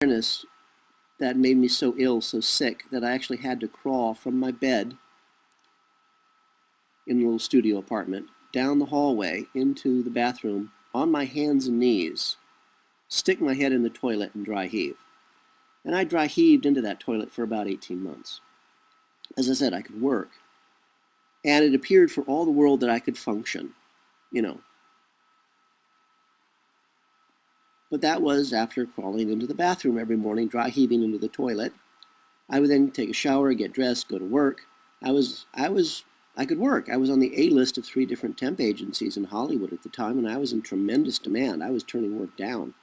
awareness that made me so ill, so sick, that I actually had to crawl from my bed in a little studio apartment down the hallway into the bathroom on my hands and knees, stick my head in the toilet and dry heave. And I dry heaved into that toilet for about 18 months. As I said, I could work. And it appeared for all the world that I could function, you know. But that was after crawling into the bathroom every morning, dry heaving into the toilet. I would then take a shower, get dressed, go to work. I could work. I was on the A list of 3 different temp agencies in Hollywood at the time, and I was in tremendous demand. I was turning work down.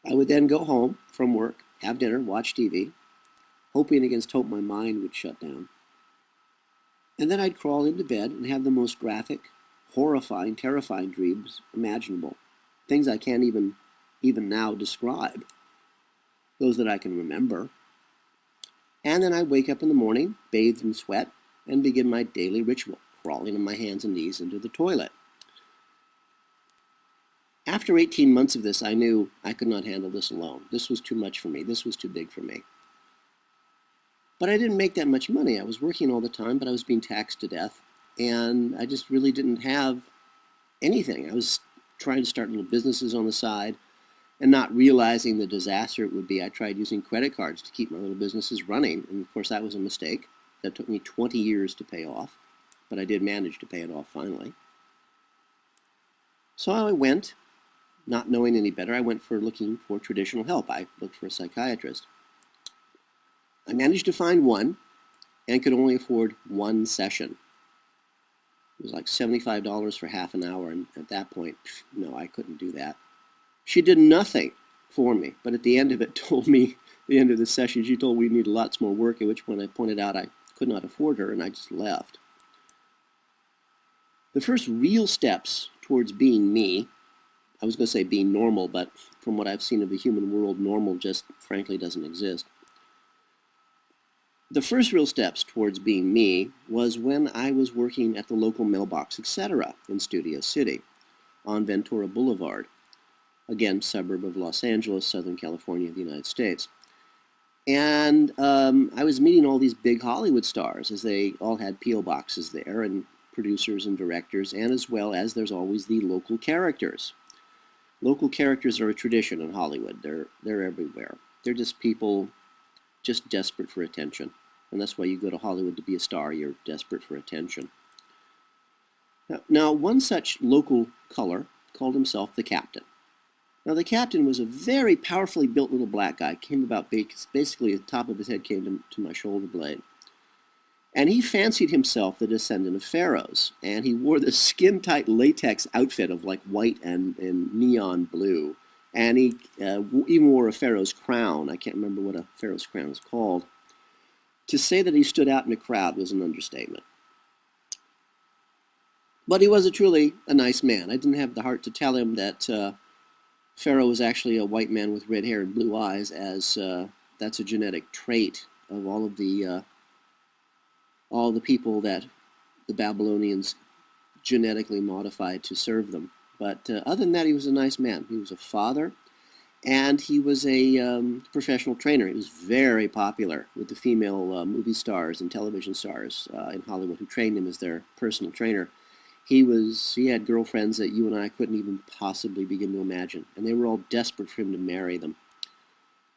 I would then go home from work, have dinner, watch TV, hoping against hope my mind would shut down. And then I'd crawl into bed and have the most graphic, horrifying, terrifying dreams imaginable. Things I can't even now describe. Those that I can remember. And then I'd wake up in the morning, bathed in sweat, and begin my daily ritual, crawling on my hands and knees into the toilet. After 18 months of this, I knew I could not handle this alone. This was too much for me. This was too big for me. But I didn't make that much money. I was working all the time, but I was being taxed to death. And I just really didn't have anything. I was trying to start little businesses on the side and not realizing the disaster it would be. I tried using credit cards to keep my little businesses running. And of course, that was a mistake. That took me 20 years to pay off. But I did manage to pay it off finally. So I went, not knowing any better, I went looking for traditional help. I looked for a psychiatrist. I managed to find one and could only afford one session. It was like $75 for half an hour, and at that point, no, I couldn't do that. She did nothing for me, but at the end of it told me, the end of the session, she told me we needed lots more work, at which point I pointed out I could not afford her, and I just left. The first real steps towards being me, I was going to say being normal, but from what I've seen of the human world, normal just frankly doesn't exist. The first real steps towards being me was when I was working at the local mailbox, etc., in Studio City on Ventura Boulevard, again, suburb of Los Angeles, Southern California, the United States. And I was meeting all these big Hollywood stars, as they all had P.O. boxes there, and producers and directors, and as well as there's always the local characters. Local characters are a tradition in Hollywood. They're everywhere. They're just people just desperate for attention. And that's why you go to Hollywood to be a star. You're desperate for attention. Now, one such local color called himself the Captain. Now, the Captain was a very powerfully built little black guy. Came about basically the top of his head came to my shoulder blade. And he fancied himself the descendant of pharaohs. And he wore this skin-tight latex outfit of like white and neon blue. And he even wore a pharaoh's crown. I can't remember what a pharaoh's crown is called. To say that he stood out in a crowd was an understatement. But he was truly a nice man. I didn't have the heart to tell him that Pharaoh was actually a white man with red hair and blue eyes, as that's a genetic trait of all the people that the Babylonians genetically modified to serve them. But other than that, he was a nice man. He was a father. And he was a professional trainer. He was very popular with the female movie stars and television stars in Hollywood who trained him as their personal trainer. He had girlfriends that you and I couldn't even possibly begin to imagine. And they were all desperate for him to marry them.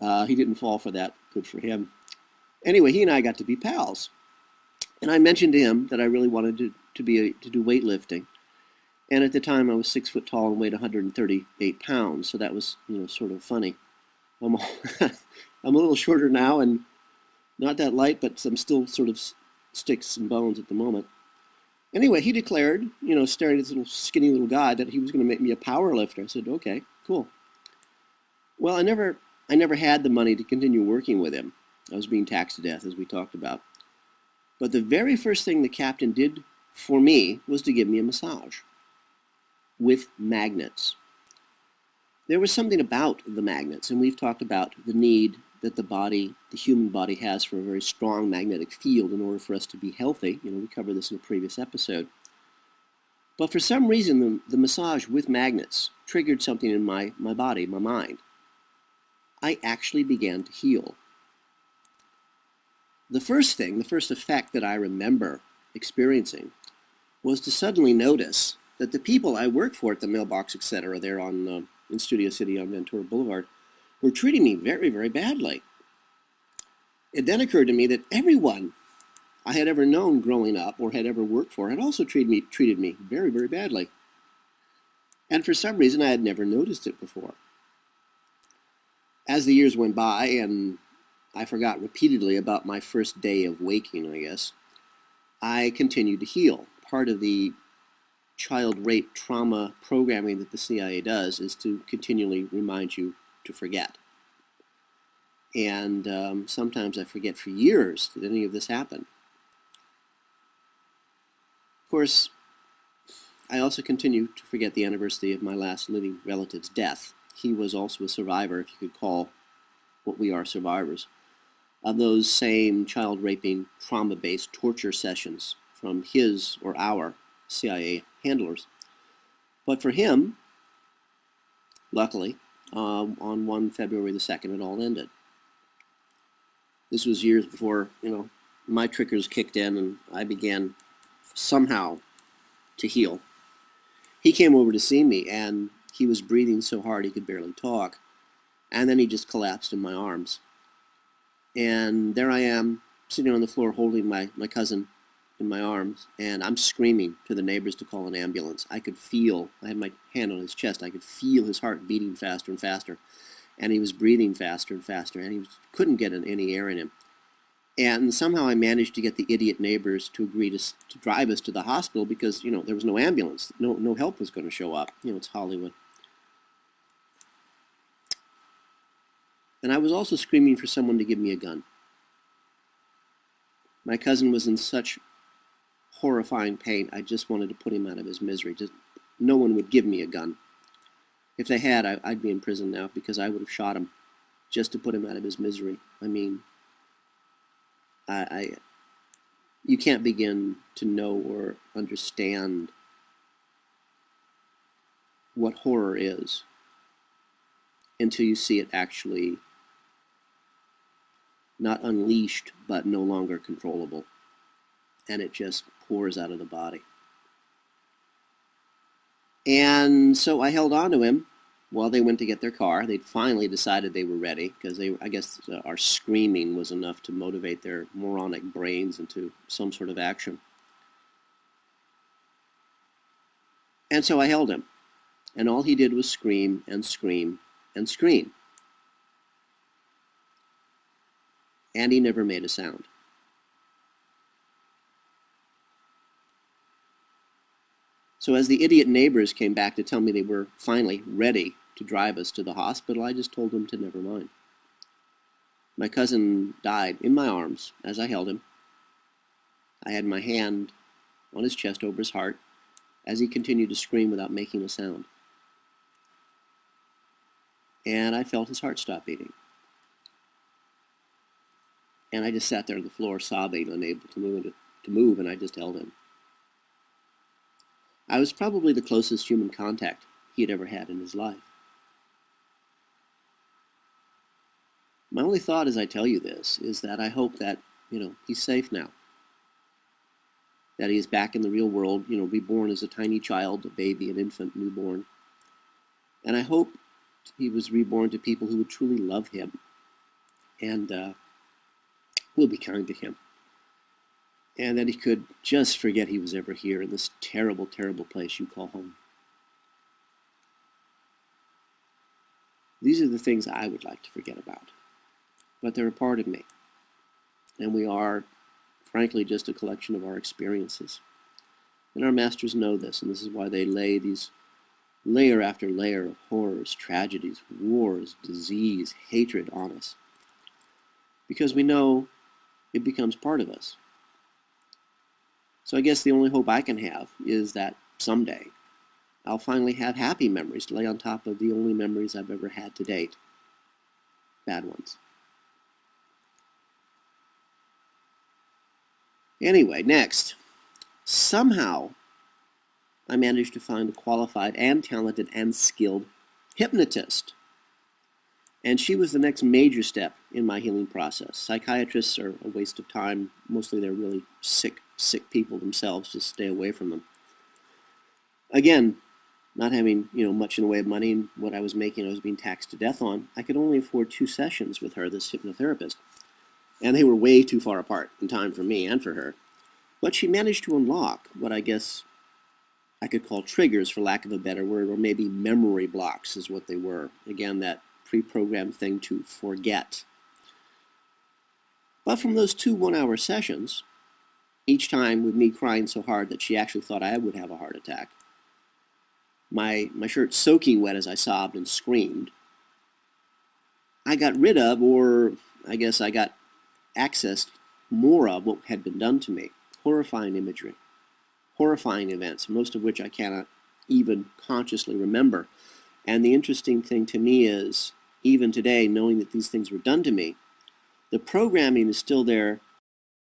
He didn't fall for that. Good for him. Anyway, he and I got to be pals. And I mentioned to him that I really wanted to do weightlifting. And at the time, I was 6 foot tall and weighed 138 pounds, so that was, sort of funny. I'm a little shorter now and not that light, but I'm still sort of sticks and bones at the moment. Anyway, he declared, staring at this little skinny little guy, that he was going to make me a power lifter. I said, okay, cool. Well, I never had the money to continue working with him. I was being taxed to death, as we talked about. But the very first thing the Captain did for me was to give me a massage. With magnets. There was something about the magnets, and we've talked about the need that the human body has for a very strong magnetic field in order for us to be healthy. We covered this in a previous episode. But for some reason, the massage with magnets triggered something in my body, my mind. I actually began to heal. The first effect that I remember experiencing was to suddenly notice that the people I worked for at the mailbox, etc., there in Studio City on Ventura Boulevard, were treating me very, very badly. It then occurred to me that everyone I had ever known growing up or had ever worked for had also treated me very, very badly. And for some reason, I had never noticed it before. As the years went by and I forgot repeatedly about my first day of waking, I guess, I continued to heal. Part of the child rape trauma programming that the CIA does is to continually remind you to forget. And sometimes I forget for years that any of this happened. Of course, I also continue to forget the anniversary of my last living relative's death. He was also a survivor, if you could call what we are survivors, of those same child-raping, trauma-based torture sessions from his or our CIA handlers. But for him, luckily, on 1 February the 2nd, it all ended. This was years before, my triggers kicked in and I began somehow to heal. He came over to see me and he was breathing so hard he could barely talk. And then he just collapsed in my arms. And there I am, sitting on the floor holding my cousin in my arms, and I'm screaming to the neighbors to call an ambulance. I had my hand on his chest, I could feel his heart beating faster and faster. And he was breathing faster and faster, and he couldn't get any air in him. And somehow I managed to get the idiot neighbors to agree to drive us to the hospital because, there was no ambulance. No help was going to show up. It's Hollywood. And I was also screaming for someone to give me a gun. My cousin was in such horrifying pain, I just wanted to put him out of his misery. No one would give me a gun. If they had, I'd be in prison now because I would have shot him just to put him out of his misery. I mean, you can't begin to know or understand what horror is until you see it actually not unleashed, but no longer controllable. And it just pours out of the body. And so I held on to him while they went to get their car. They'd finally decided they were ready because I guess our screaming was enough to motivate their moronic brains into some sort of action. And so I held him. And all he did was scream and scream and scream. And he never made a sound. So as the idiot neighbors came back to tell me they were finally ready to drive us to the hospital, I just told them to never mind. My cousin died in my arms as I held him. I had my hand on his chest over his heart as he continued to scream without making a sound. And I felt his heart stop beating. And I just sat there on the floor sobbing, unable to move, and I just held him. I was probably the closest human contact he had ever had in his life. My only thought as I tell you this is that I hope that, he's safe now. That he is back in the real world, reborn as a tiny child, a baby, an infant, newborn. And I hope he was reborn to people who would truly love him and will be kind to him. And that he could just forget he was ever here in this terrible, terrible place you call home. These are the things I would like to forget about. But they're a part of me. And we are, frankly, just a collection of our experiences. And our masters know this, and this is why they lay these layer after layer of horrors, tragedies, wars, disease, hatred on us. Because we know it becomes part of us. So I guess the only hope I can have is that someday I'll finally have happy memories to lay on top of the only memories I've ever had to date. Bad ones. Anyway, next. Somehow I managed to find a qualified and talented and skilled hypnotist. And she was the next major step in my healing process. Psychiatrists are a waste of time. Mostly they're really sick people themselves. Just stay away from them. Again, not having much in the way of money, and what I was making I was being taxed to death on, I could only afford 2 sessions with her, this hypnotherapist. And they were way too far apart in time for me and for her. But she managed to unlock what I guess I could call triggers, for lack of a better word, or maybe memory blocks is what they were. Again, that pre-programmed thing to forget. But from those 2 one-hour sessions, each time with me crying so hard that she actually thought I would have a heart attack, my shirt soaking wet as I sobbed and screamed, I got rid of, or I guess I got accessed more of what had been done to me. Horrifying imagery, horrifying events, most of which I cannot even consciously remember. And the interesting thing to me is, even today, knowing that these things were done to me, the programming is still there